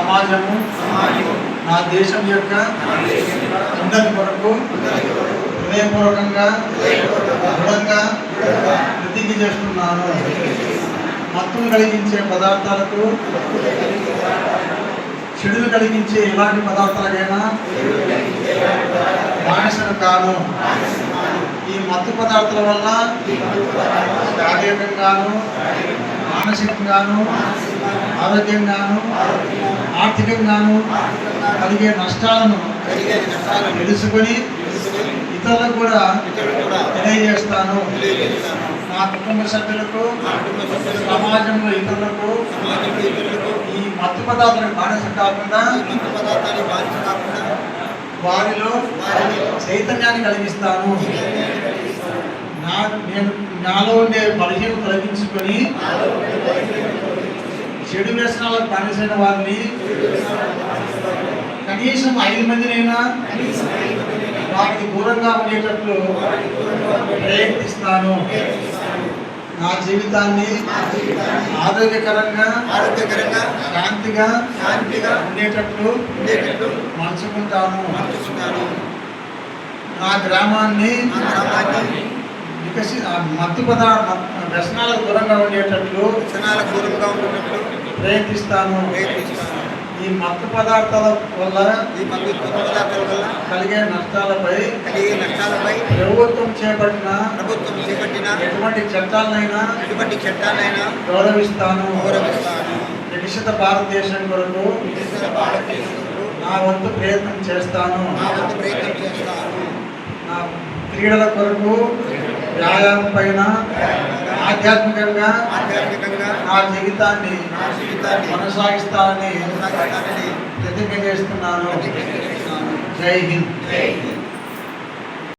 సమాజము నా దేశం యొక్క ఉన్నతి కొరకు హృదయపూర్వకంగా దృఢంగా ప్రతిజ్ఞ చేస్తున్నాను. మత్తును కలిగించే పదార్థాలకు, చెడులు కలిగించే ఎలాంటి పదార్థాలకైనా బానిసను కాను. ఈ మత్తు పదార్థాల వల్ల శారీరకంగాను, మానసికంగాను, ఆరోగ్యంగాను, ఆర్థికంగాను కలిగే నష్టాలను తెలుసుకొని ఇతరులకు కూడా తెలియజేస్తాను. నా కుటుంబ సభ్యులకు, సమాజంలో ఇతరులకు ఈ మత్తు పదార్థాలకు బానిస కాకుండా వారిలో చైతన్యాన్ని కలిగిస్తాను. నేను నాలో ఉండే బలహీనత తొలగించుకొని చెడు వ్యసనాలకు బానిసైన వారిని కనీసం 5 మందినైనా వారికి దూరంగా ఉండేటట్లు ప్రయత్నిస్తాను. నా జీవితాన్ని ఆరోగ్యకరంగా శాంతిగా ఉండేటట్లు మలుచుకుంటాను. నా గ్రామాన్ని మత్తు వ్యసనాలకు దూరంగా ఉండేటట్లు ప్రయత్నిస్తాను. ఈ మత్తు పదార్థాల వల్ల కలిగే నష్టాలపై ప్రభుత్వం చేపట్టిన ఎటువంటి చట్టాలనైనా గౌరవిస్తాను. వికసిత భారతదేశం కొరకు నా వంతు ప్రయత్నం చేస్తాను. నా క్రీడల కొరకు, వ్యాయామం పైన ఆధ్యాత్మికంగా నా జీవితాన్ని కొనసాగిస్తానని ప్రతిజ్ఞ చేస్తున్నాను. జై హింద్.